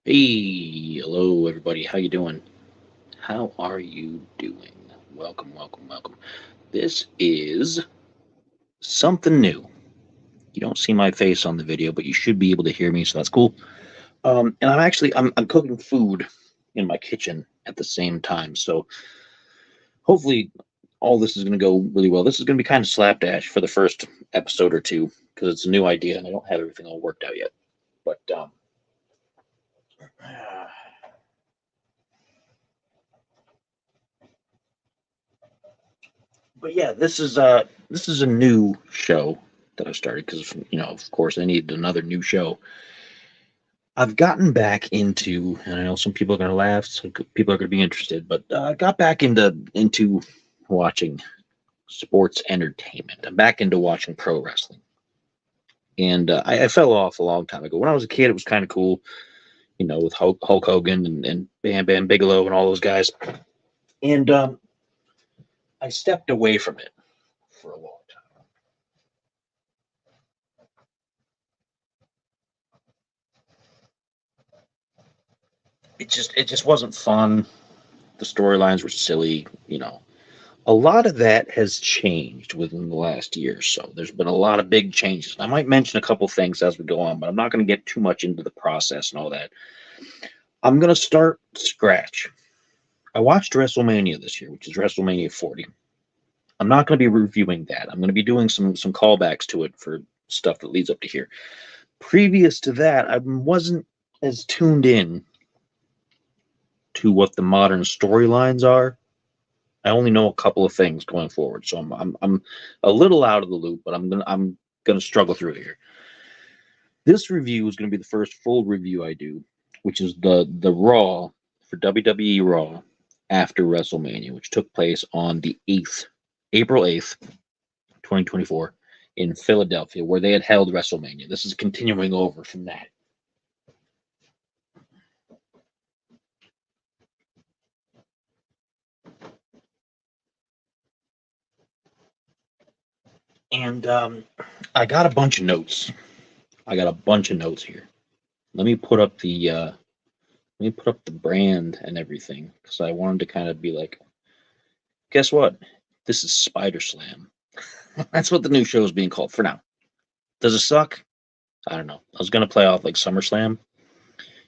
Hey, hello everybody. How you doing? How are you doing? Welcome, welcome, welcome. This is something new. You don't see my face on the video, but you should be able to hear me, so that's cool. And I'm cooking food in my kitchen at the same time, so hopefully all this is going to go really well. This is going to be kind of slapdash for the first episode or two because it's a new idea and I don't have everything all worked out yet. But yeah, this is a new show that I started because of course I needed another new show. I've gotten back into, and I know some people are gonna laugh, some people are gonna be interested, but I got back into watching sports entertainment. I'm back into watching pro wrestling, and I fell off a long time ago. When I was a kid, it was kind of cool, with Hulk Hogan and Bam Bam Bigelow and all those guys, and I stepped away from it for a long time. It just wasn't fun. The storylines were silly. A lot of that has changed within the last year or so. There's been a lot of big changes. I might mention a couple things as we go on, but I'm not going to get too much into the process and all that. I'm going to start scratch. I watched WrestleMania this year, which is WrestleMania 40. I'm not going to be reviewing that. I'm going to be doing some callbacks to it for stuff that leads up to here. Previous to that, I wasn't as tuned in to what the modern storylines are. I only know a couple of things going forward, so I'm a little out of the loop, but I'm gonna struggle through here. This review is gonna be the first full review I do, which is the Raw for WWE Raw after WrestleMania, which took place on the April 8th, 2024, in Philadelphia, where they had held WrestleMania. This is continuing over from that. And I got a bunch of notes. I got a bunch of notes here. Let me put up the brand and everything because I wanted to kind of be like, guess what? This is Spider Slam. That's what the new show is being called for now. Does it suck? I don't know. I was gonna play off like SummerSlam,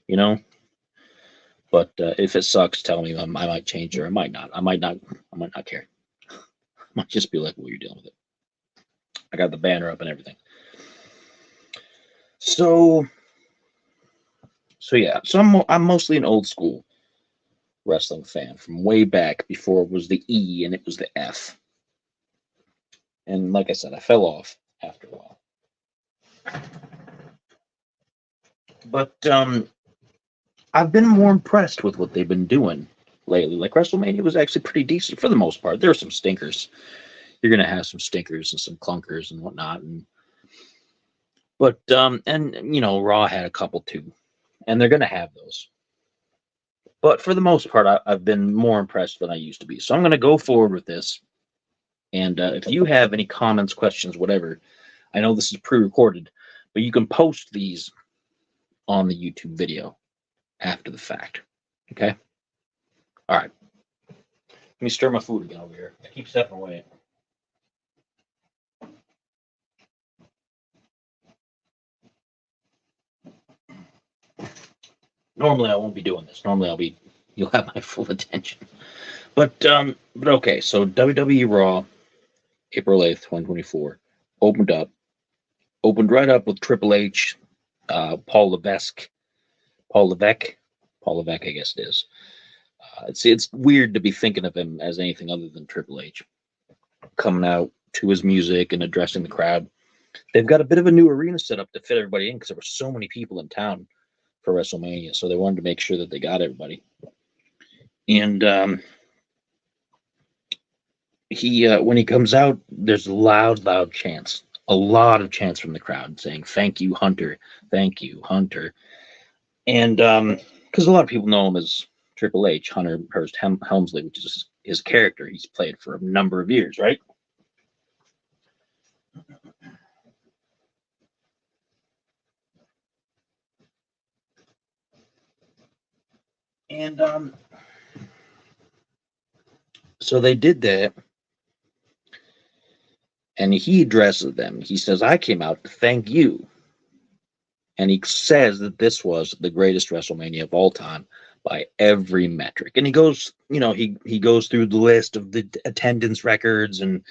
you know, but if it sucks, tell me. I might change it or I might not. I might not. I might not care. I might just be like, well, you're dealing with it. I got the banner up and everything. So yeah. So I'm mostly an old school wrestling fan from way back before it was the E and it was the F. And like I said, I fell off after a while. But I've been more impressed with what they've been doing lately. Like WrestleMania was actually pretty decent for the most part. There are some stinkers. You're gonna have some stinkers and some clunkers and whatnot. But Raw had a couple too, and they're gonna have those. But for the most part, I've been more impressed than I used to be. So I'm gonna go forward with this. And if you have any comments, questions, whatever, I know this is pre-recorded, but you can post these on the YouTube video after the fact. Okay. All right. Let me stir my food again over here. I keep stepping away. Normally I won't be doing this. Normally you'll have my full attention. But okay. So WWE Raw, April 8th, 2024, opened up, opened right up with Triple H, Paul Levesque, Paul Levesque, Paul Levesque, I guess it is. It's weird to be thinking of him as anything other than Triple H coming out to his music and addressing the crowd. They've got a bit of a new arena set up to fit everybody in because there were so many people in town for WrestleMania, so they wanted to make sure that they got everybody. And he when he comes out, there's loud chants, a lot of chants from the crowd saying "Thank you, Hunter, thank you, Hunter," and because a lot of people know him as Triple H, Hunter Hearst Helmsley, which is his character he's played for a number of years, right? And so they did that, and he addresses them. He says, "I came out to thank you." And he says that this was the greatest WrestleMania of all time by every metric. And he goes, he goes through the list of the attendance records and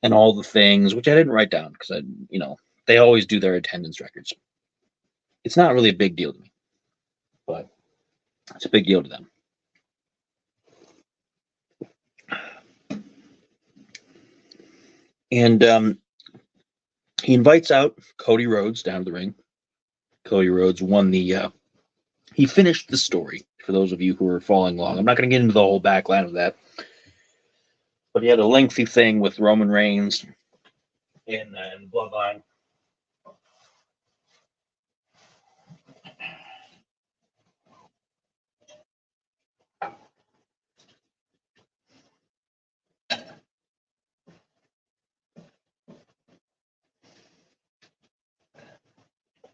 all the things, which I didn't write down because they always do their attendance records. It's not really a big deal to me, but it's a big deal to them. And he invites out Cody Rhodes down to the ring. Cody Rhodes won he finished the story, for those of you who are following along. I'm not going to get into the whole backline of that, but he had a lengthy thing with Roman Reigns in Bloodline.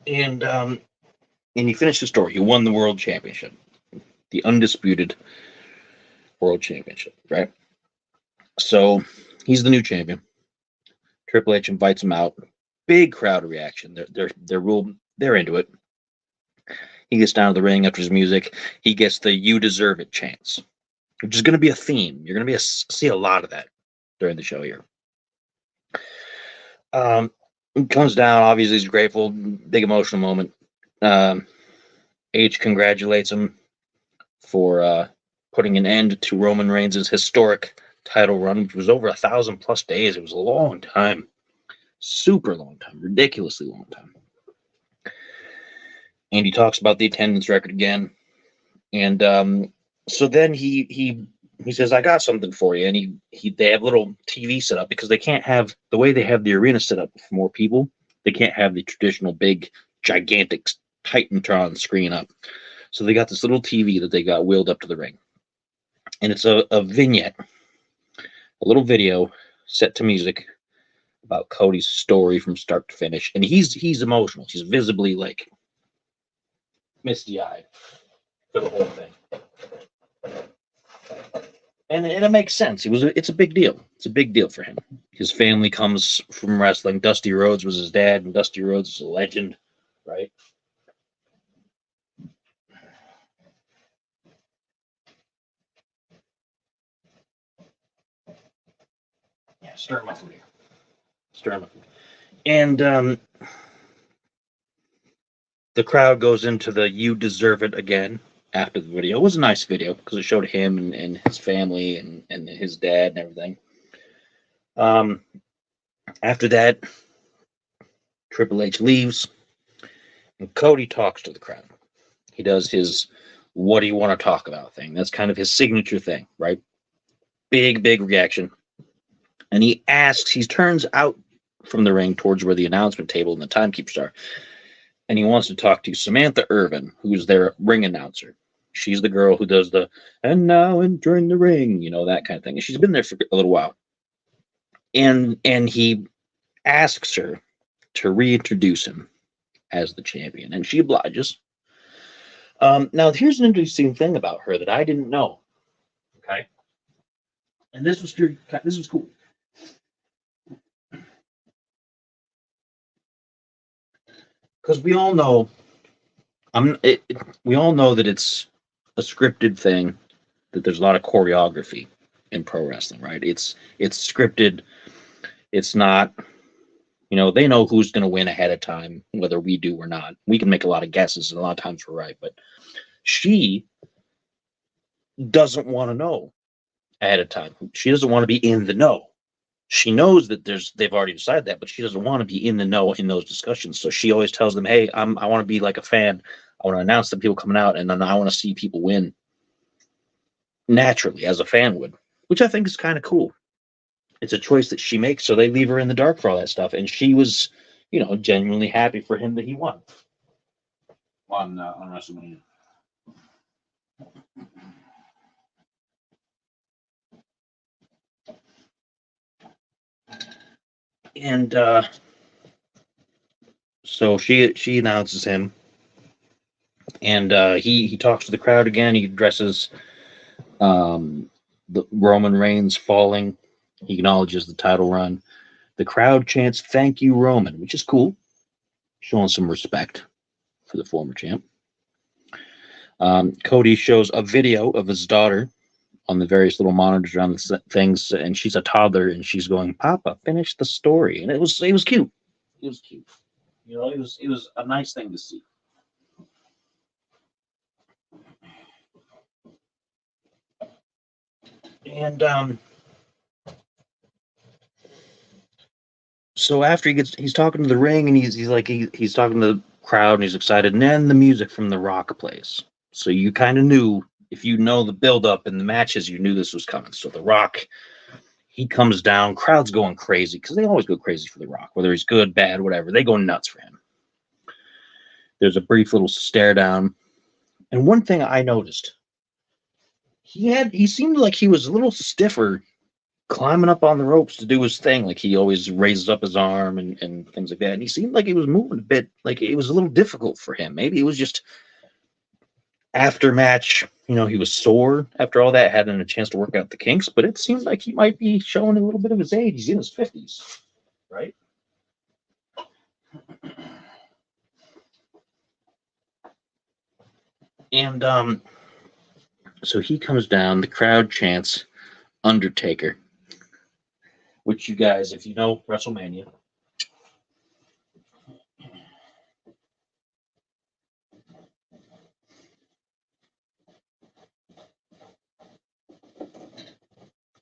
And he finished the story. He won the world championship, the undisputed world championship, right? So he's the new champion. Triple H invites him out. Big crowd reaction. They're into it. He gets down to the ring after his music. He gets the "You deserve it" chants, which is going to be a theme. You're going to see a lot of that during the show here. He comes down. Obviously, he's grateful. Big emotional moment. H congratulates him for putting an end to Roman Reigns' historic title run, which was over 1,000+ days. It was a long time. Super long time. Ridiculously long time. And he talks about the attendance record again. And so then he says, "I got something for you." And they have little TV set up because they can't have the way they have the arena set up for more people. They can't have the traditional big, gigantic Titantron screen up. So they got this little TV that they got wheeled up to the ring. And it's a vignette, a little video set to music about Cody's story from start to finish. And he's emotional. He's visibly like misty-eyed for the whole thing. And it makes sense. It's a big deal. It's a big deal for him. His family comes from wrestling. Dusty Rhodes was his dad, and Dusty Rhodes is a legend, right? Yeah, stirring my food here. Stirring my food. And the crowd goes into the "You deserve it" again after the video. It was a nice video because it showed him and his family and his dad and everything. After that, Triple H leaves, and Cody talks to the crowd. He does his "what do you want to talk about" thing. That's kind of his signature thing, right? Big reaction. And he turns out from the ring towards where the announcement table and the timekeepers are. And he wants to talk to Samantha Irvin, who's their ring announcer. She's the girl who does the "and now entering the ring," that kind of thing. And she's been there for a little while. And he asks her to reintroduce him as the champion, and she obliges. Now, here's an interesting thing about her that I didn't know. Okay, and this was cool. Because we all know, we all know that it's a scripted thing, that there's a lot of choreography in pro wrestling, right? It's scripted. It's not, they know who's going to win ahead of time, whether we do or not. We can make a lot of guesses, and a lot of times we're right, but she doesn't want to know ahead of time. She doesn't want to be in the know. She knows that they've already decided that, but she doesn't want to be in the know in those discussions. So she always tells them, "Hey, I want to be like a fan. I want to announce the people coming out, and then I want to see people win naturally as a fan would," which I think is kind of cool. It's a choice that she makes, so they leave her in the dark for all that stuff. And she was, genuinely happy for him that he won on WrestleMania. And so she announces him, And he talks to the crowd again. He addresses the Roman Reigns falling. He acknowledges the title run. The crowd chants, "Thank you, Roman," which is cool, showing some respect for the former champ. Cody shows a video of his daughter on the various little monitors around the things, and she's a toddler, and she's going, "Papa, finish the story," and it was cute. It was cute. You know, it was a nice thing to see. And so after he's talking to the ring, and he's talking to the crowd, and he's excited, and then the music from The Rock plays. So you kind of knew, if you know the build up and the matches, you knew this was coming. So The Rock, he comes down, crowd's going crazy because they always go crazy for The Rock, whether he's good, bad, whatever. They go nuts for him. There's a brief little stare down, and one thing I noticed, he seemed like he was a little stiffer climbing up on the ropes to do his thing. Like, he always raises up his arm and things like that. And he seemed like he was moving a bit, like it was a little difficult for him. Maybe it was just after match, he was sore after all that, hadn't a chance to work out the kinks, but it seems like he might be showing a little bit of his age. He's in his 50s, right? And so he comes down, the crowd chants Undertaker, which, you guys, if you know WrestleMania,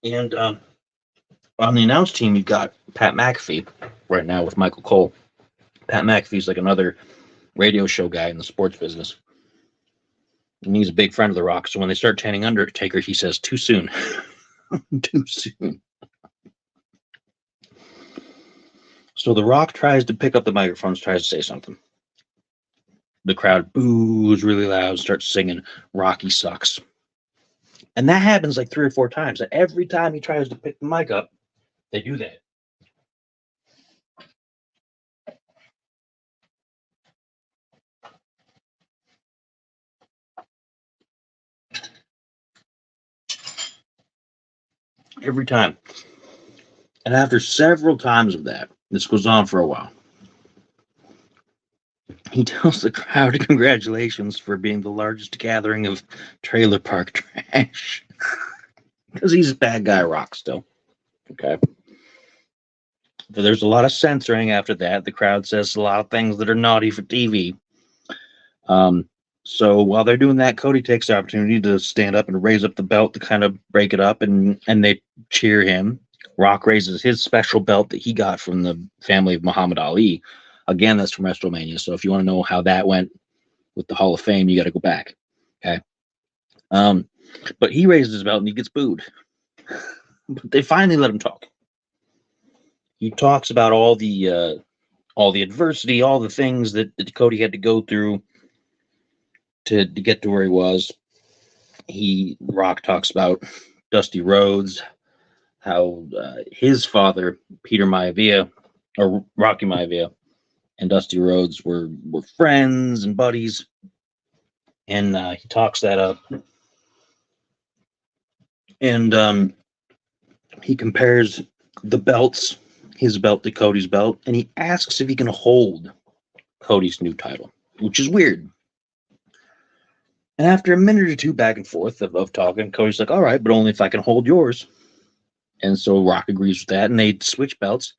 and on the announce team, you've got Pat McAfee right now with Michael Cole. Pat McAfee's like another radio show guy in the sports business, and he's a big friend of The Rock. So when they start chanting Undertaker, he says, "Too soon." Too soon. So The Rock tries to pick up the microphones, tries to say something. The crowd boos really loud, starts singing "Rocky Sucks." And that happens like 3 or 4 times. And every time he tries to pick the mic up, they do that. Every time. And after several times of that, this goes on for a while, he tells the crowd congratulations for being the largest gathering of trailer park trash. Because he's a bad guy Rock still. Okay. But there's a lot of censoring after that. The crowd says a lot of things that are naughty for TV. So while they're doing that, Cody takes the opportunity to stand up and raise up the belt to kind of break it up, and they cheer him. Rock raises his special belt that he got from the family of Muhammad Ali. Again, that's from WrestleMania. So if you want to know how that went with the Hall of Fame, you got to go back. Okay. But he raises his belt and he gets booed. But they finally let him talk. He talks about all the adversity, all the things that Cody had to go through to get to where he was. Rock talks about Dusty Rhodes, how his father, Peter Maivia, or Rocky Maivia, and Dusty Rhodes were friends and buddies. And he talks that up. And he compares the belts, his belt to Cody's belt, and he asks if he can hold Cody's new title, which is weird. And after a minute or two back and forth of talking, Cody's like, "All right, but only if I can hold yours." And so Rock agrees with that, and they switch belts.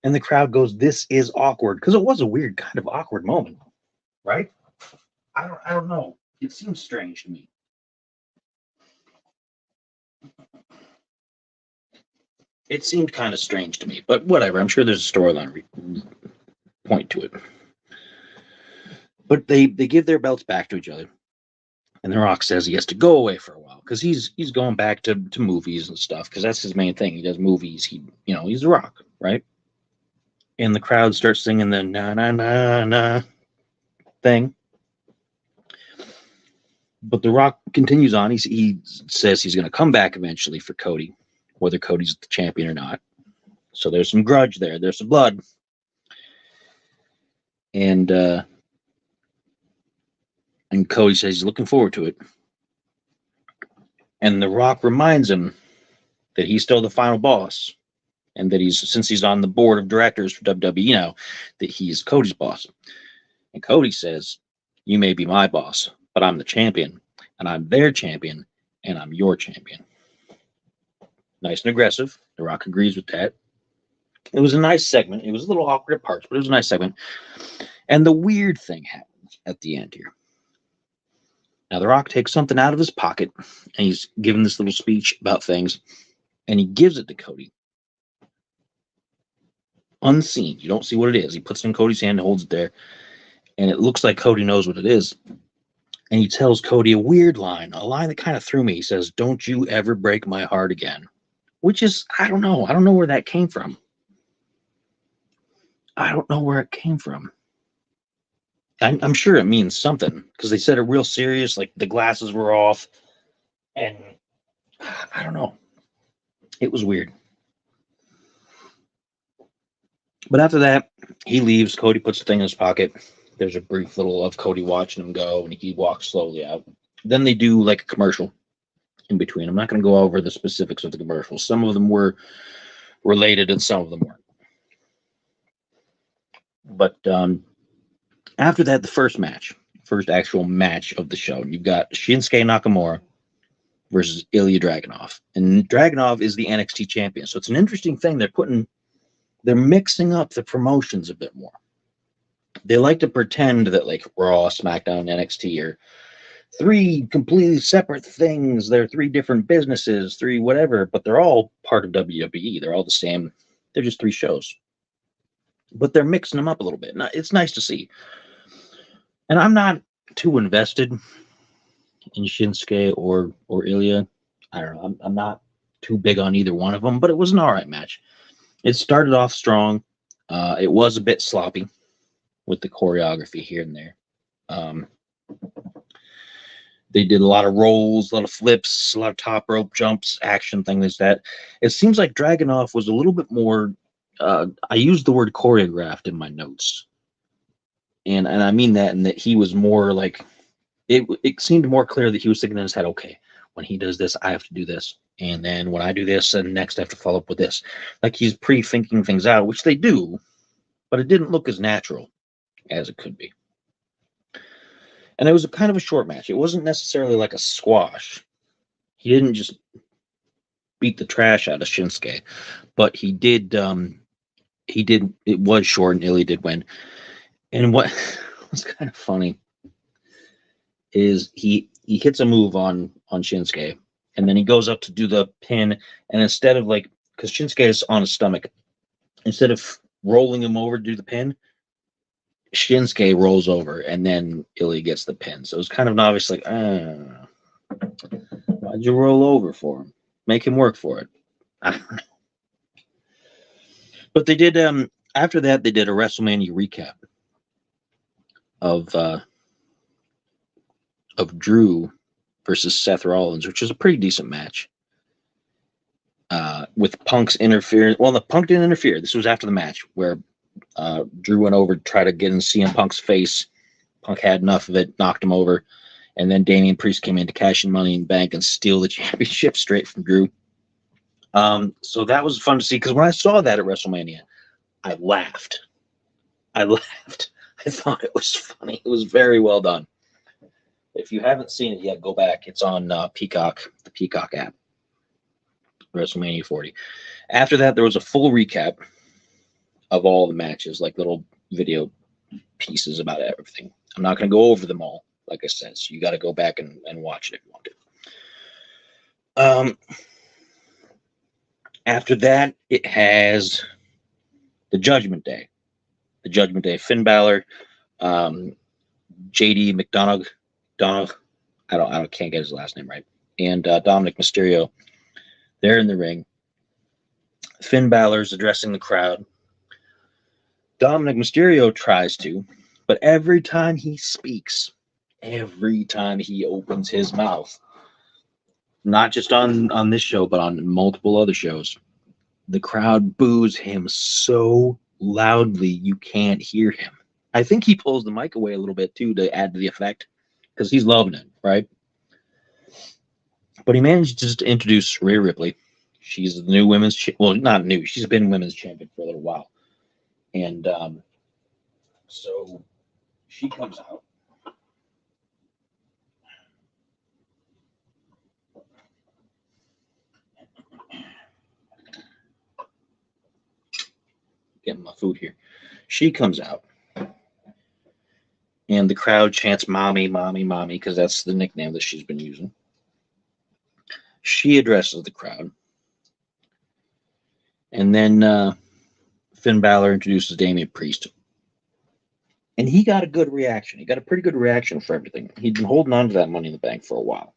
And the crowd goes, "This is awkward," because it was a weird kind of awkward moment, right? I don't know. It seems strange to me. It seemed kind of strange to me, but whatever. I'm sure there's a storyline point to it. But they give their belts back to each other. And The Rock says he has to go away for a while because he's going back to movies and stuff, because that's his main thing. He does movies. He's The Rock, right? And the crowd starts singing the na na na na thing. But The Rock continues on. He says he's going to come back eventually for Cody, whether Cody's the champion or not. So there's some grudge there. There's some blood. And And Cody says he's looking forward to it. And The Rock reminds him that he's still the final boss, and that since he's on the board of directors for WWE now, that he's Cody's boss. And Cody says, "You may be my boss, but I'm the champion, and I'm their champion, and I'm your champion." Nice and aggressive. The Rock agrees with that. It was a nice segment. It was a little awkward at parts, but it was a nice segment. And the weird thing happens at the end here. Now, The Rock takes something out of his pocket, and he's giving this little speech about things, and he gives it to Cody. Unseen. You don't see what it is. He puts it in Cody's hand and holds it there, and it looks like Cody knows what it is. And he tells Cody a weird line, a line that kind of threw me. He says, "Don't you ever break my heart again." Which is, I don't know. I don't know where that came from. I don't know where it came from. I'm sure it means something, because they said it real serious, like the glasses were off, and I don't know. It was weird. But after that, he leaves. Cody puts the thing in his pocket. There's a brief little of Cody watching him go, and he walks slowly out. Then they do like a commercial in between. I'm not going to go over the specifics of the commercials. Some of them were related and some of them weren't. But after that, the first actual match of the show, you've got Shinsuke Nakamura versus Ilya Dragunov. And Dragunov is the NXT champion. So it's an interesting thing. They're mixing up the promotions a bit more. They like to pretend that like Raw, SmackDown, NXT are three completely separate things. They're three different businesses, three whatever, but they're all part of WWE. They're all the same. They're just three shows. But they're mixing them up a little bit. It's nice to see. And I'm not too invested in Shinsuke or Ilya. I don't know. I'm not too big on either one of them, but it was an all right match. It started off strong. It was a bit sloppy with the choreography here and there. They did a lot of rolls, a lot of flips, a lot of top rope jumps, action, things like that. It seems like Dragunov was a little bit more, I used the word choreographed in my notes. And I mean that in that he was more like, it seemed more clear that he was thinking in his head, okay, when he does this, I have to do this. And then when I do this, and next I have to follow up with this. Like he's pre-thinking things out, which they do, but it didn't look as natural as it could be. And it was a kind of a short match. It wasn't necessarily like a squash. He didn't just beat the trash out of Shinsuke, but he did, it was short and Ilya did win. And what was kind of funny is he hits a move on Shinsuke, and then he goes up to do the pin, and instead of like, because Shinsuke is on his stomach, instead of rolling him over to do the pin, Shinsuke rolls over, and then Ilya gets the pin. So it's kind of obvious, like, why'd you roll over for him? Make him work for it. I don't know. But they did, after that, they did a WrestleMania recap of Drew versus Seth Rollins, which was a pretty decent match. With Punk's interference. Well, the Punk didn't interfere. This was after the match where Drew went over to try to get in CM Punk's face. Punk had enough of it, knocked him over, and then Damian Priest came in to cash in Money in the Bank and steal the championship straight from Drew. So that was fun to see, because when I saw that at WrestleMania, I laughed. I thought it was funny. It was very well done. If you haven't seen it yet, go back. It's on Peacock, the Peacock app. WrestleMania 40. After that, there was a full recap of all the matches, like little video pieces about everything. I'm not going to go over them all, like I said, so you got to go back and watch it if you want to. After that, it has the Judgment Day. The Judgment Day. Finn Balor, JD McDonough, I can't get his last name right, and Dominic Mysterio. They're in the ring. Finn Balor's addressing the crowd. Dominic Mysterio tries to, but every time he speaks, every time he opens his mouth, not just on this show, but on multiple other shows, the crowd boos him so loudly you can't hear him. I think he pulls the mic away a little bit too to add to the effect, because he's loving it, right? But he manages to introduce Rhea Ripley. She's the new well, not new. She's been women's champion for a little while, and so she comes out. Getting my food here. She comes out, and the crowd chants "Mommy, Mommy, Mommy" because that's the nickname that she's been using. She addresses the crowd, and then Finn Balor introduces Damian Priest, and he got a good reaction. He got a pretty good reaction for everything. He'd been holding on to that Money in the Bank for a while,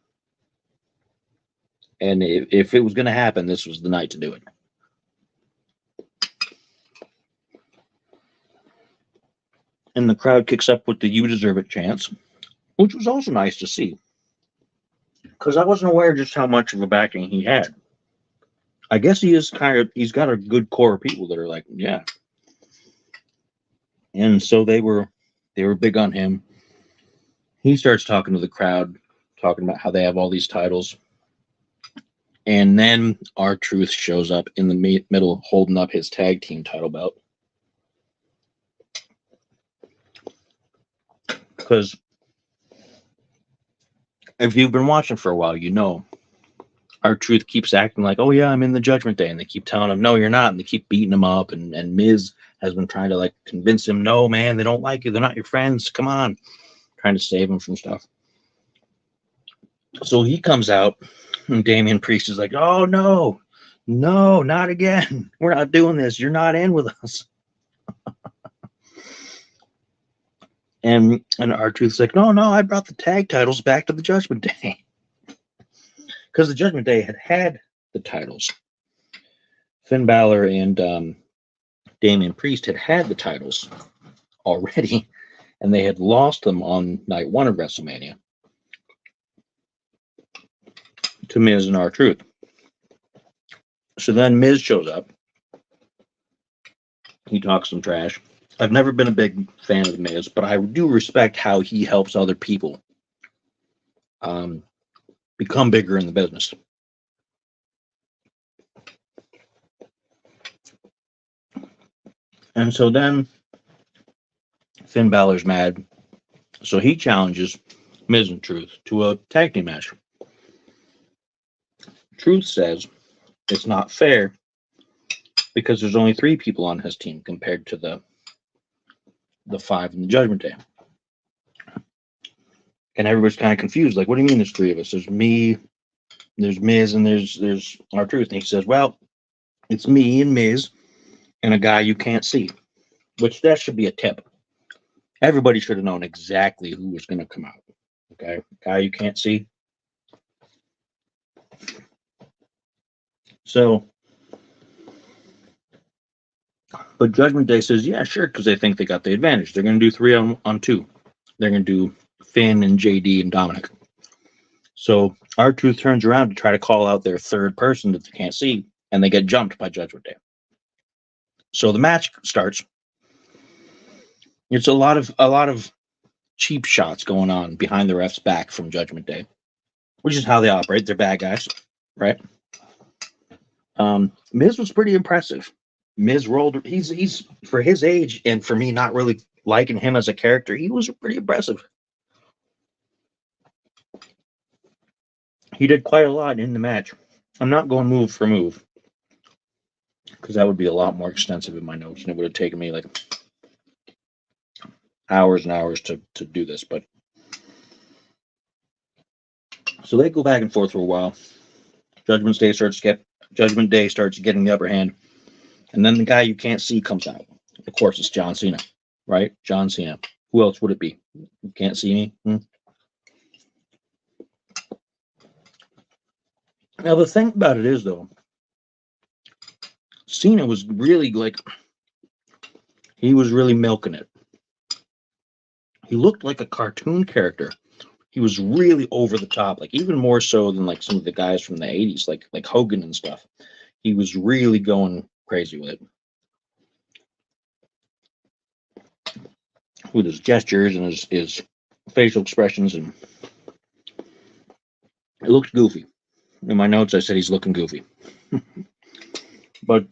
and if it was going to happen, this was the night to do it. And the crowd kicks up with the "You deserve it" chants, which was also nice to see, because I wasn't aware just how much of a backing he had. I guess he's got a good core of people that are like, yeah. And so they were big on him. He starts talking to the crowd, talking about how they have all these titles. And then R-Truth shows up in the middle, holding up his tag team title belt. Because if you've been watching for a while, you know R-Truth keeps acting like, oh yeah, I'm in the Judgment Day, and they keep telling him, no, you're not, and they keep beating him up, and Miz has been trying to like convince him, no, man, they don't like you, they're not your friends, come on, trying to save him from stuff. So he comes out, and Damian Priest is like, oh no, not again, we're not doing this, you're not in with us. And R-Truth's like, no, I brought the tag titles back to the Judgment Day. Because the Judgment Day had the titles. Finn Balor and Damian Priest had the titles already, and they had lost them on night 1 of WrestleMania to Miz and R-Truth. So then Miz shows up. He talks some trash. I've never been a big fan of Miz, but I do respect how he helps other people become bigger in the business. And so then Finn Balor's mad. So he challenges Miz and Truth to a tag team match. Truth says it's not fair because there's only 3 people on his team compared to the 5 in the Judgment Day. And everybody's kind of confused. Like, what do you mean there's 3 of us? There's me, there's Miz, and there's R-Truth. And he says, well, it's me and Miz and a guy you can't see, which that should be a tip. Everybody should have known exactly who was going to come out. Okay, guy you can't see. So, but Judgment Day says, yeah, sure, because they think they got the advantage. They're going to do 3 on 2. They're going to do Finn and JD and Dominic. So R-Truth turns around to try to call out their 3rd person that they can't see, and they get jumped by Judgment Day. So the match starts. It's a lot of cheap shots going on behind the ref's back from Judgment Day, which is how they operate. They're bad guys, right? Miz was pretty impressive. Miz rolled. He's for his age and for me not really liking him as a character, he was pretty impressive. He did quite a lot in the match. I'm not going move for move because that would be a lot more extensive in my notes, and it would have taken me like hours and hours to do this. But so they go back and forth for a while. Judgment Day starts getting the upper hand, and then the guy you can't see comes out. Of course, it's John Cena, right? John Cena. Who else would it be? You can't see me. Now the thing about it is, though, Cena was really he was really milking it. He looked like a cartoon character. He was really over the top, like even more so than like some of the guys from the 80s, like Hogan and stuff. He was really going crazy with it. With his gestures and his facial expressions, and it looked goofy. In my notes, I said he's looking goofy. But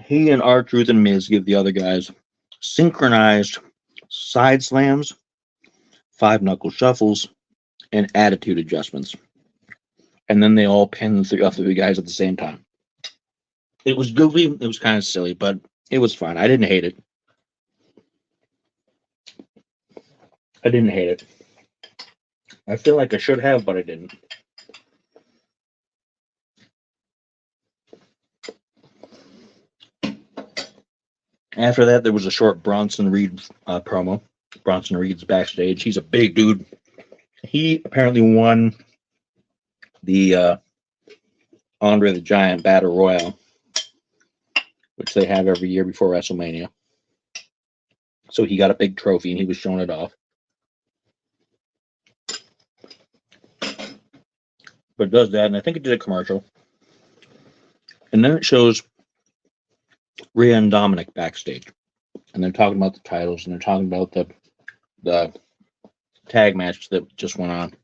he and R-Truth and Miz give the other guys synchronized side slams, 5-knuckle shuffles, and attitude adjustments. And then they all pin the three guys at the same time. It was goofy. It was kind of silly, but it was fun. I didn't hate it. I feel like I should have, but I didn't. After that, there was a short Bronson Reed promo. Bronson Reed's backstage. He's a big dude. He apparently won the Andre the Giant Battle Royal, which they have every year before WrestleMania. So he got a big trophy, and he was showing it off. But it does that, and I think it did a commercial. And then it shows Rhea and Dominic backstage. And they're talking about the titles, and they're talking about the tag match that just went on.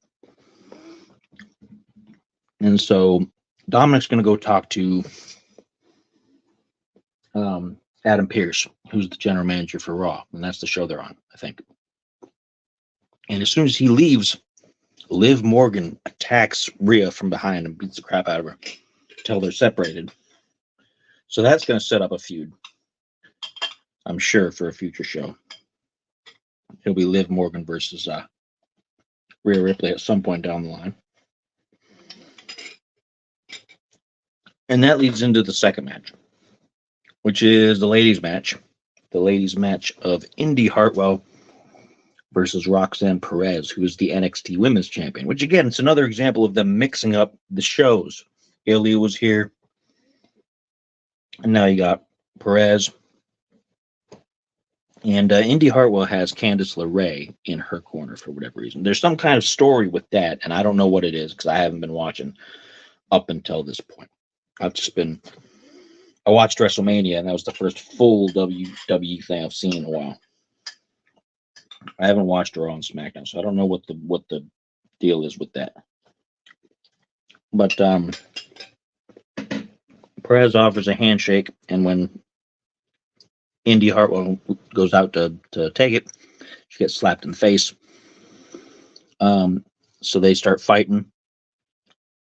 And so Dominic's going to go talk to Adam Pearce, who's the general manager for Raw. And that's the show they're on, I think. And as soon as he leaves, Liv Morgan attacks Rhea from behind and beats the crap out of her until they're separated. So that's going to set up a feud, I'm sure, for a future show. It'll be Liv Morgan versus Rhea Ripley at some point down the line. And that leads into the second match, which is the ladies' match. The ladies' match of Indy Hartwell versus Roxanne Perez, who is the NXT Women's Champion, which, again, it's another example of them mixing up the shows. Ilya was here, and now you got Perez. And Indy Hartwell has Candice LeRae in her corner for whatever reason. There's some kind of story with that, and I don't know what it is because I haven't been watching up until this point. I watched WrestleMania, and that was the first full WWE thing I've seen in a while. I haven't watched Raw and SmackDown, so I don't know what the deal is with that. But Perez offers a handshake, and when Indy Hartwell goes out to take it, she gets slapped in the face. So they start fighting.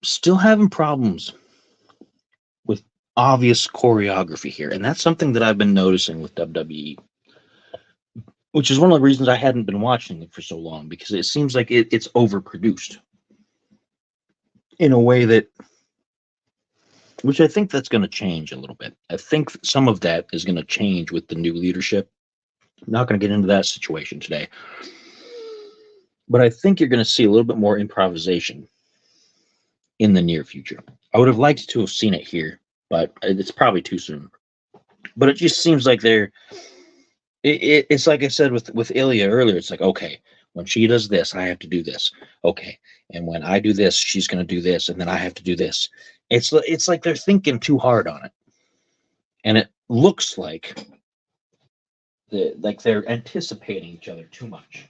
Still having problems with obvious choreography here, and that's something that I've been noticing with WWE, which is one of the reasons I hadn't been watching it for so long, because it seems like it's overproduced in a way that, which I think that's going to change a little bit. I think some of that is going to change with the new leadership. I'm not going to get into that situation today, but I think you're going to see a little bit more improvisation in the near future. I would have liked to have seen it here, but it's probably too soon. But it just seems like it's like I said with Ilya earlier. It's like, okay, when she does this, I have to do this. Okay, and when I do this, she's going to do this, and then I have to do this. It's like they're thinking too hard on it, and it looks like they're anticipating each other too much.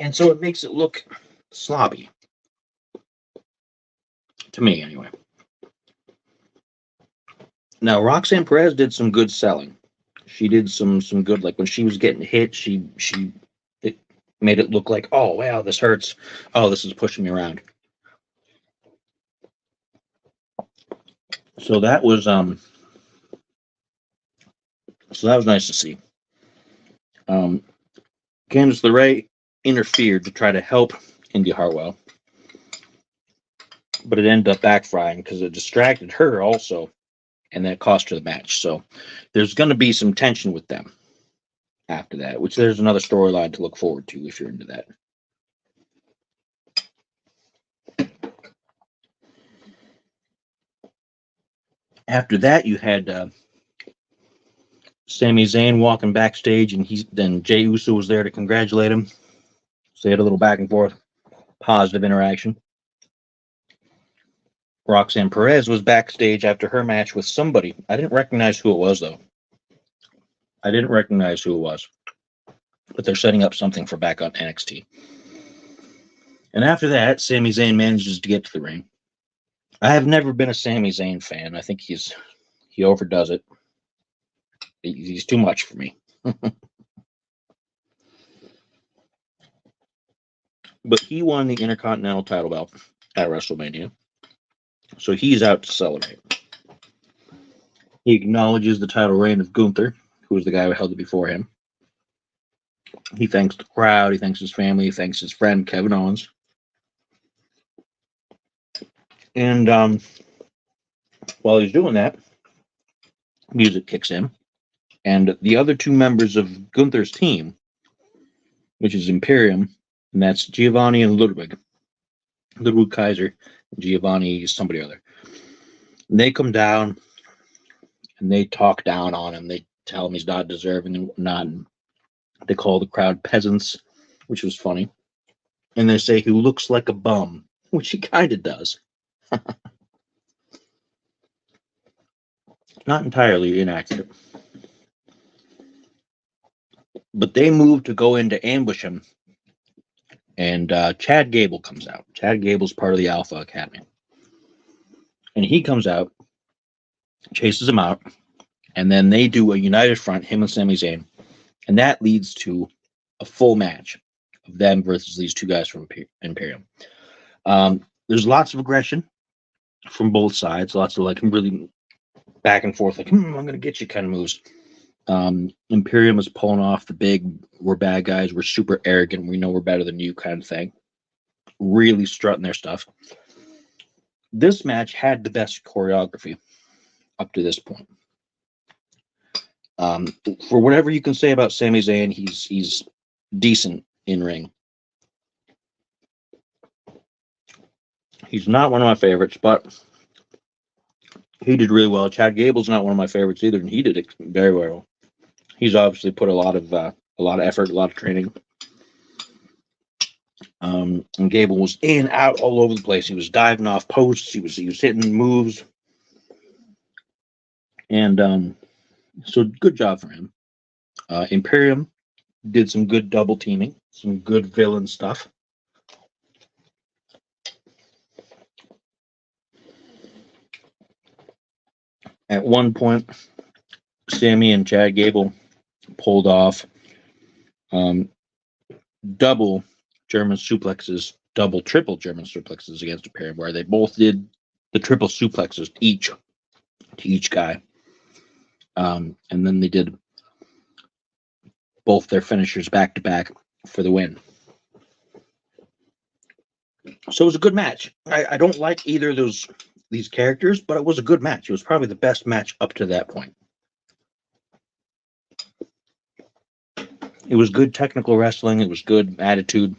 And so it makes it look sloppy. To me, anyway. Now, Roxanne Perez did some good selling. She did some good, like when she was getting hit, it made it look like, oh, wow, this hurts. Oh, this is pushing me around. So that was nice to see. Candice LeRae interfered to try to help Indy Hartwell, but it ended up backfiring because it distracted her also, and that cost her the match. So there's going to be some tension with them after that, which there's another storyline to look forward to if you're into that. After that, you had Sami Zayn walking backstage, and then Jey Uso was there to congratulate him. So they had a little back and forth, positive interaction. Roxanne Perez was backstage after her match with somebody. I didn't recognize who it was, though. I didn't recognize who it was. But they're setting up something for back on NXT. And after that, Sami Zayn manages to get to the ring. I have never been a Sami Zayn fan. I think he overdoes it. He's too much for me. But he won the Intercontinental title belt at WrestleMania. So he's out to celebrate. He acknowledges the title reign of Gunther, who was the guy who held it before him. He thanks the crowd. He thanks his family. He thanks his friend, Kevin Owens. And while he's doing that, music kicks in. And the other two members of Gunther's team, which is Imperium, and that's Giovanni and Ludwig. Ludwig Kaiser, Giovanni somebody or other. And they come down and they talk down on him. They tell him he's not deserving and whatnot. And they call the crowd peasants, which was funny. And they say he looks like a bum, which he kind of does. Not entirely inaccurate. But they move to go in to ambush him. And Chad Gable comes out. Chad Gable's part of the Alpha Academy. And he comes out, chases him out, and then they do a united front, him and Sami Zayn. And that leads to a full match of them versus these two guys from Imperium. There's lots of aggression from both sides, lots of like really back and forth, like, I'm going to get you kind of moves. Imperium is pulling off the big, we're bad guys, we're super arrogant, we know we're better than you kind of thing. Really strutting their stuff. This match had the best choreography up to this point. For whatever you can say about Sami Zayn, he's decent in ring. He's not one of my favorites, but he did really well. Chad Gable's not one of my favorites either, and he did it very well. He's obviously put a lot of effort, a lot of training. And Gable was in, out, all over the place. He was diving off posts. He was hitting moves. And so good job for him. Imperium did some good double teaming, some good villain stuff. At one point, Sami and Chad Gable pulled off double German suplexes, double, triple German suplexes against Imperium, where they both did the triple suplexes each to each guy. And then they did both their finishers back to back for the win. So it was a good match. I don't like either of these characters, but it was a good match. It was probably the best match up to that point. It was good technical wrestling. It was good attitude.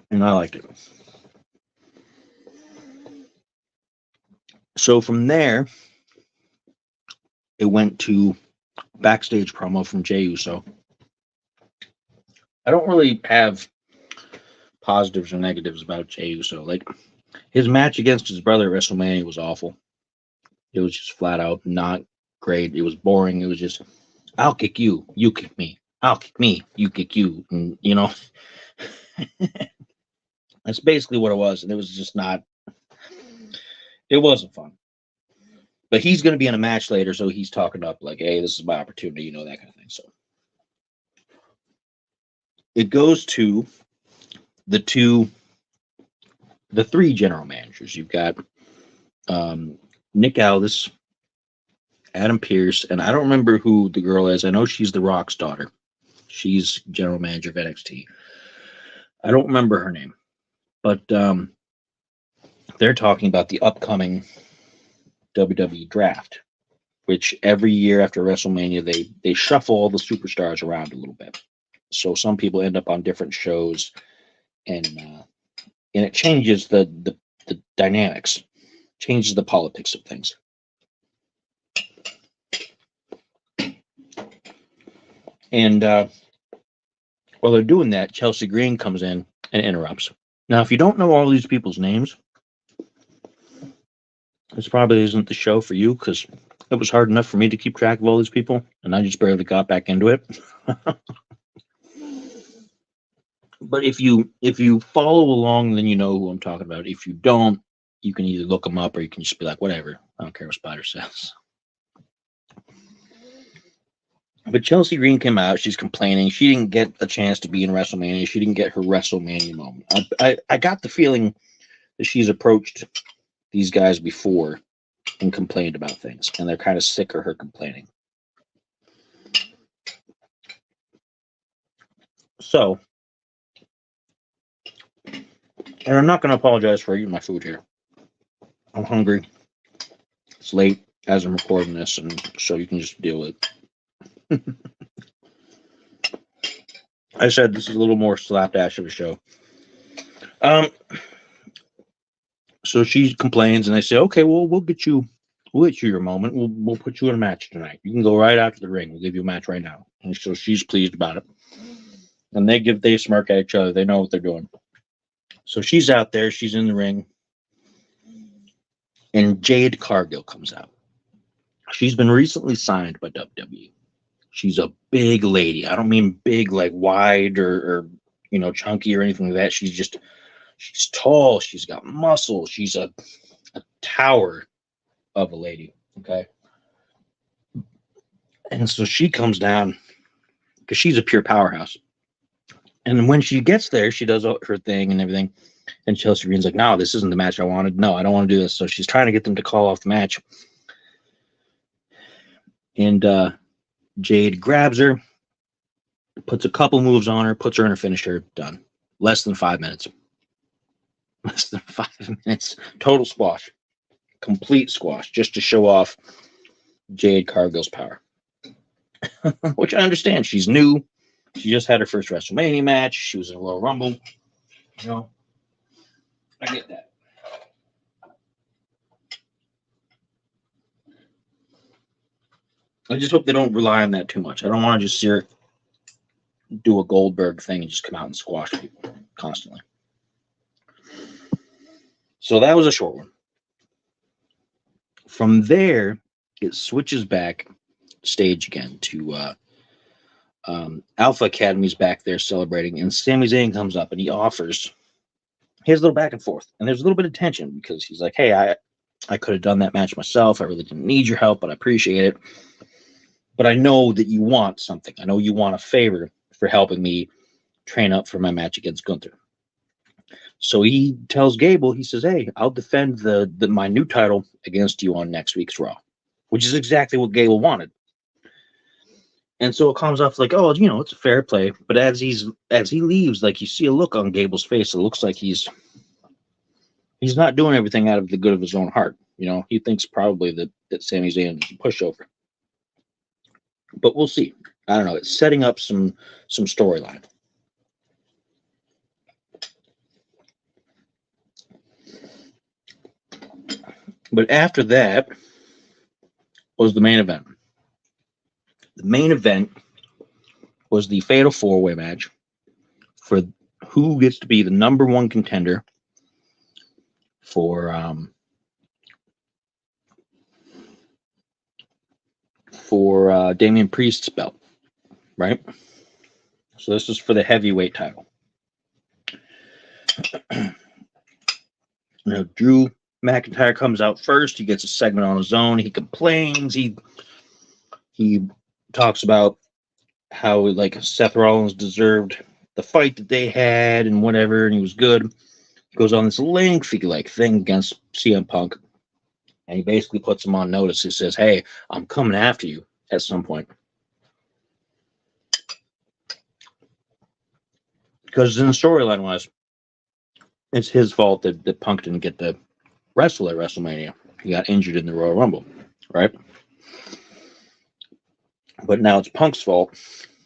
And I liked it. So from there, it went to backstage promo from Jey Uso. I don't really have positives or negatives about Jey Uso. Like, his match against his brother at WrestleMania was awful. It was just flat out not great. It was boring. It was just, I'll kick you, you kick me. I'll kick me, you kick you. And, you know, that's basically what it was. And it was just not, it wasn't fun. But he's going to be in a match later, so he's talking up like, hey, this is my opportunity, you know, that kind of thing. So it goes to the three general managers. You've got Nick Aldis, Adam Pearce, and I don't remember who the girl is. I know she's The Rock's daughter. She's general manager of NXT. I don't remember her name, but they're talking about the upcoming WWE draft, which every year after WrestleMania, they shuffle all the superstars around a little bit. So some people end up on different shows, and it changes the dynamics, changes the politics of things. And while they're doing that, Chelsea Green comes in and interrupts. Now, if you don't know all these people's names, this probably isn't the show for you because it was hard enough for me to keep track of all these people, and I just barely got back into it. But if you follow along, then you know who I'm talking about. If you don't, you can either look them up or you can just be like, whatever. I don't care what Spider says. But Chelsea Green came out. She's complaining. She didn't get a chance to be in WrestleMania. She didn't get her WrestleMania moment. I got the feeling that she's approached these guys before and complained about things, and they're kind of sick of her complaining. So, and I'm not going to apologize for eating my food here. I'm hungry. It's late as I'm recording this, and so you can just deal with it. I said this is a little more slapdash of a show. So she complains, and I say, "Okay, well, we'll get you your moment. We'll put you in a match tonight. You can go right out to the ring. We'll give you a match right now." And so she's pleased about it. And they smirk at each other. They know what they're doing. So she's out there. She's in the ring, and Jade Cargill comes out. She's been recently signed by WWE. She's a big lady. I don't mean big like wide or chunky or anything like that. She's tall. She's got muscle. She's a tower of a lady. Okay. And so she comes down because she's a pure powerhouse. And when she gets there, she does her thing and everything. And Chelsea Green's like, "No, this isn't the match I wanted. No, I don't want to do this." So she's trying to get them to call off the match. And Jade grabs her, puts a couple moves on her, puts her in her finisher. Done. Less than 5 minutes. Less than 5 minutes. Total squash. Complete squash. Just to show off Jade Cargill's power. Which I understand. She's new. She just had her first WrestleMania match. She was in a Royal Rumble. I get that. I just hope they don't rely on that too much. I don't want to just see her do a Goldberg thing and just come out and squash people constantly. So that was a short one. From there, it switches back stage again to Alpha Academy's back there celebrating, and Sami Zayn comes up and he has a little back and forth, and there's a little bit of tension because he's like, "Hey, I could have done that match myself. I really didn't need your help, but I appreciate it. But I know that you want something. I know you want a favor for helping me train up for my match against Gunther." So he tells Gable, he says, "Hey, I'll defend my new title against you on next week's Raw," which is exactly what Gable wanted. And so it comes off like, "Oh, it's a fair play." But as he leaves, like you see a look on Gable's face. It looks like he's not doing everything out of the good of his own heart. He thinks probably that Sami Zayn is a pushover. But we'll see. I don't know. It's setting up some storyline. But after that was the main event. The main event was the Fatal 4-Way match for who gets to be the number one contender for Damian Priest's belt, right? So this is for the heavyweight title. Drew McIntyre comes out first. He gets a segment on his own. He complains. He talks about how like Seth Rollins deserved the fight that they had and whatever, and he was good. He goes on this lengthy thing against CM Punk, and he basically puts him on notice. He says, "Hey, I'm coming after you at some point." Because in the storyline wise, it's his fault that Punk didn't get the wrestle at WrestleMania. He got injured in the Royal Rumble, right? But now it's Punk's fault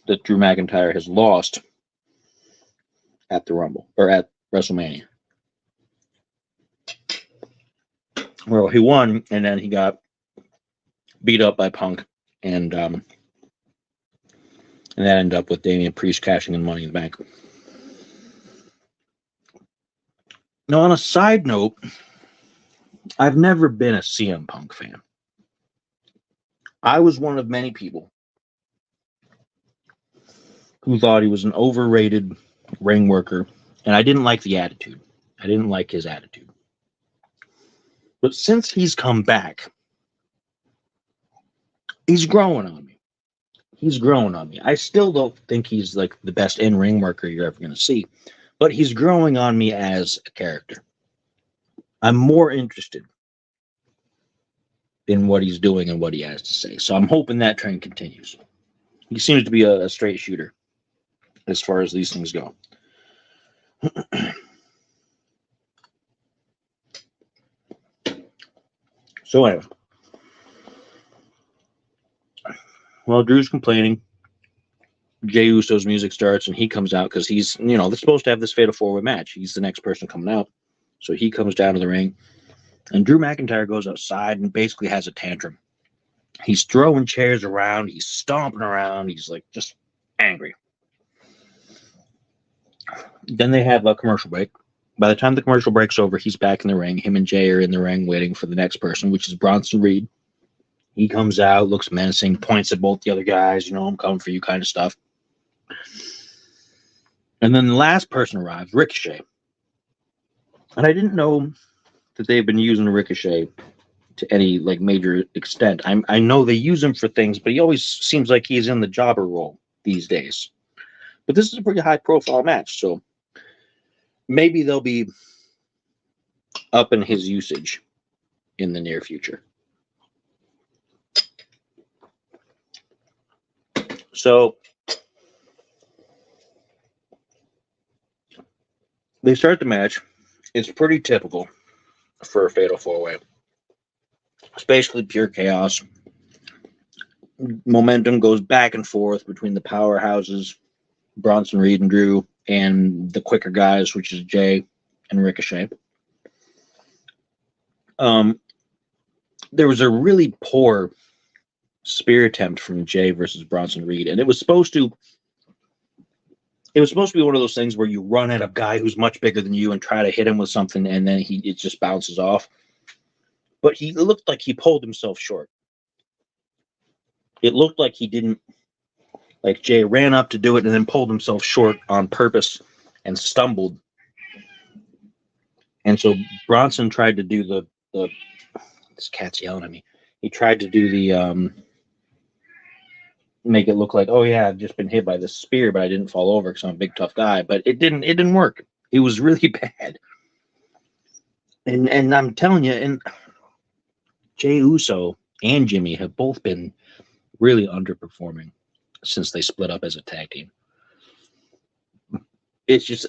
that Drew McIntyre has lost at the Rumble or at WrestleMania. Well, he won, and then he got beat up by Punk, and that ended up with Damian Priest cashing in Money in the Bank. Now, on a side note, I've never been a CM Punk fan. I was one of many people who thought he was an overrated ring worker, and I didn't like the attitude. I didn't like his attitude. But since he's come back, he's growing on me. He's growing on me. I still don't think he's like the best in-ring worker you're ever going to see, but he's growing on me as a character. I'm more interested in what he's doing and what he has to say. So I'm hoping that trend continues. He seems to be a straight shooter as far as these things go. So anyway, while Drew's complaining, Jey Uso's music starts and he comes out because he's, they're supposed to have this fatal four-way match. He's the next person coming out. So he comes down to the ring and Drew McIntyre goes outside and basically has a tantrum. He's throwing chairs around. He's stomping around. He's like just angry. Then they have a commercial break. By the time the commercial break's over, he's back in the ring. Him and Jay are in the ring waiting for the next person, which is Bronson Reed. He comes out, looks menacing, points at both the other guys, I'm coming for you kind of stuff. And then the last person arrives, Ricochet. And I didn't know that they've been using Ricochet to any major extent. I know they use him for things, but he always seems like he's in the jobber role these days. But this is a pretty high-profile match, so maybe they'll be up in his usage in the near future. So they start the match. It's pretty typical for a fatal four-way. It's basically pure chaos. Momentum goes back and forth between the powerhouses, Bronson Reed and Drew, and the quicker guys, which is Jay and Ricochet. There was a really poor spear attempt from Jay versus Bronson Reed, and it was supposed to be one of those things where you run at a guy who's much bigger than you and try to hit him with something, and then it just bounces off. But it looked like he pulled himself short. It looked like he didn't, like Jay ran up to do it and then pulled himself short on purpose and stumbled. And so Bronson tried to do the this cat's yelling at me. He tried to do the make it look like, oh yeah, I've just been hit by this spear, but I didn't fall over because I'm a big tough guy. But it didn't work. It was really bad. And I'm telling you, and Jey Uso and Jimmy have both been really underperforming since they split up as a tag team. It just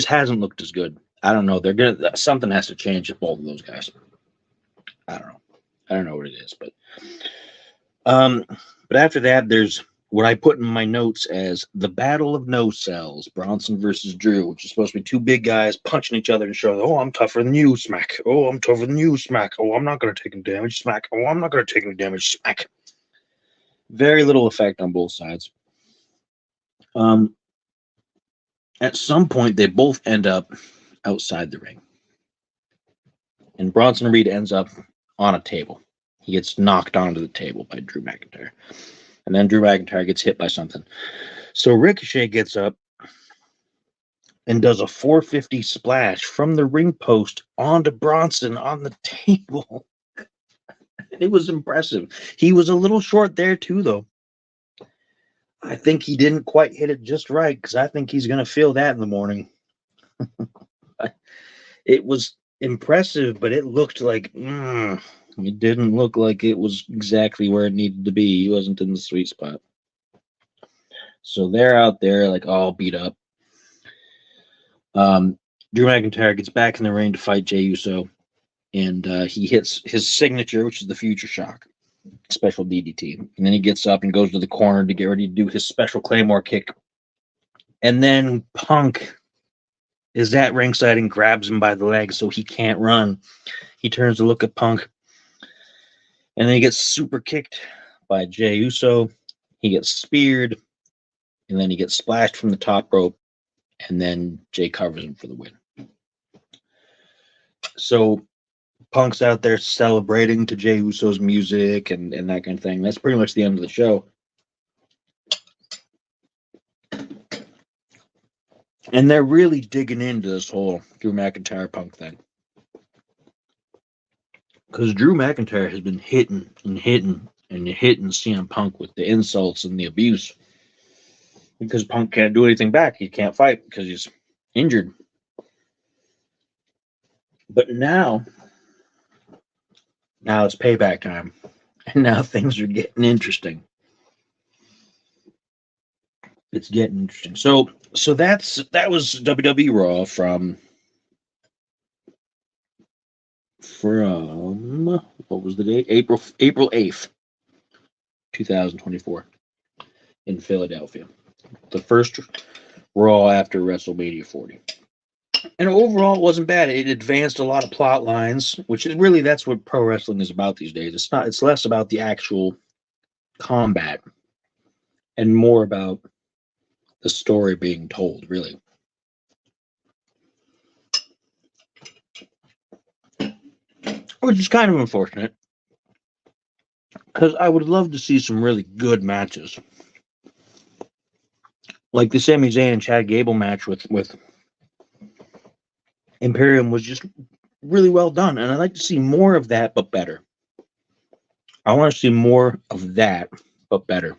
hasn't looked as good. I don't know. Something has to change with both of those guys. I don't know what it is, but after that, there's what I put in my notes as the Battle of No Cells, Bronson versus Drew, which is supposed to be two big guys punching each other and showing, oh, I'm tougher than you, smack. Oh, I'm tougher than you, smack. Oh, I'm not going to take any damage, smack. Oh, I'm not going to take any damage, smack. Very little effect on both sides. At some point, they both end up outside the ring. And Bronson Reed ends up on a table. He gets knocked onto the table by Drew McIntyre. And then Drew McIntyre gets hit by something. So Ricochet gets up and does a 450 splash from the ring post onto Bronson on the table. It was impressive. He was a little short there too, though. I think he didn't quite hit it just right because I think he's going to feel that in the morning. It was impressive, but it looked like it didn't look like it was exactly where it needed to be. He wasn't in the sweet spot. So they're out there like all beat up. Drew McIntyre gets back in the ring to fight Jey Uso, and he hits his signature, which is the Future Shock, special DDT. And then he gets up and goes to the corner to get ready to do his special Claymore kick. And then Punk is at ringside and grabs him by the leg so he can't run. He turns to look at Punk, and then he gets super kicked by Jey Uso. He gets speared, and then he gets splashed from the top rope, and then Jey covers him for the win. So Punk's out there celebrating to Jey Uso's music and that kind of thing. That's pretty much the end of the show. And they're really digging into this whole Drew McIntyre Punk thing. Because Drew McIntyre has been hitting and hitting and hitting CM Punk with the insults and the abuse. Because Punk can't do anything back. He can't fight because he's injured. But now it's payback time. And now things are getting interesting. It's getting interesting. So that was WWE Raw from what was the date? April 8th, 2024 in Philadelphia. The first Raw after WrestleMania 40. And overall, it wasn't bad. It advanced a lot of plot lines, which is really that's what pro wrestling is about these days. It's less about the actual combat and more about the story being told, really. Which is kind of unfortunate. Because I would love to see some really good matches. Like the Sami Zayn and Chad Gable match with Imperium was just really well done. And I'd like to see more of that, but better. I want to see more of that, but better.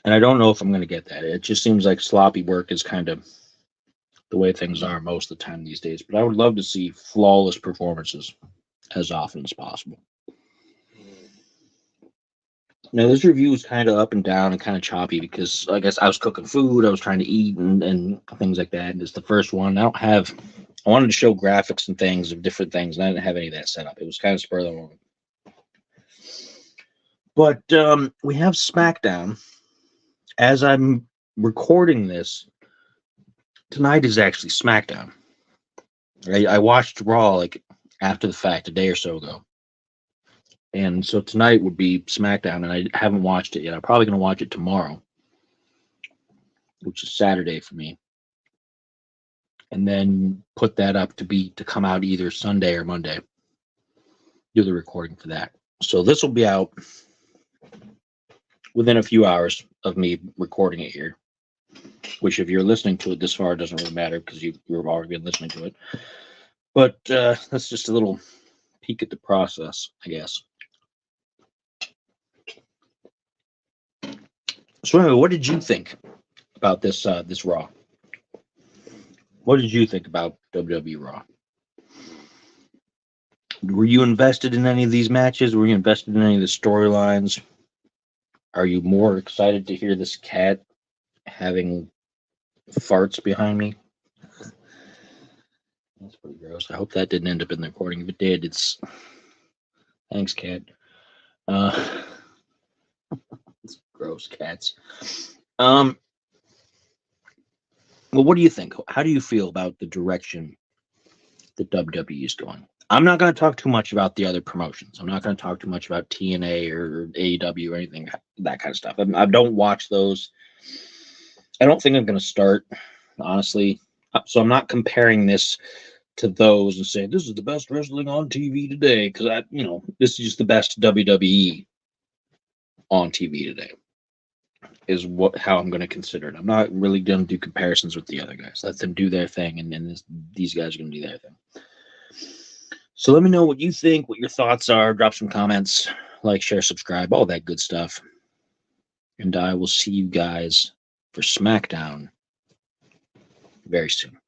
And I don't know if I'm going to get that. It just seems like sloppy work is kind of the way things are most of the time these days. But I would love to see flawless performances as often as possible. Now, this review was kind of up and down and kind of choppy because I guess I was cooking food, I was trying to eat and things like that. And it's the first one. I wanted to show graphics and things of different things, and I didn't have any of that set up. It was kind of spur of the moment. But we have SmackDown. As I'm recording this, tonight is actually SmackDown. I watched Raw like after the fact a day or so ago. And so tonight would be SmackDown, and I haven't watched it yet. I'm probably going to watch it tomorrow, which is Saturday for me. And then put that up to come out either Sunday or Monday. Do the recording for that. So this will be out within a few hours of me recording it here, which if you're listening to it this far, it doesn't really matter because you've already been listening to it. But that's just a little peek at the process, I guess. So anyway, what did you think about this Raw? What did you think about WWE Raw? Were you invested in any of these matches? Were you invested in any of the storylines? Are you more excited to hear this cat having farts behind me? That's pretty gross. I hope that didn't end up in the recording. If it did, it's... Thanks, cat. It's gross, cats. Well, what do you think? How do you feel about the direction that WWE is going? I'm not going to talk too much about the other promotions. I'm not going to talk too much about TNA or AEW or anything, that kind of stuff. I don't watch those. I don't think I'm going to start, honestly. So I'm not comparing this to those and saying this is the best wrestling on TV today because this is just the best WWE on TV today. Is how I'm going to consider it. I'm not really going to do comparisons with the other guys. Let them do their thing, and these guys are going to do their thing. So let me know what you think, what your thoughts are. Drop some comments, like, share, subscribe, all that good stuff. And I will see you guys for SmackDown very soon.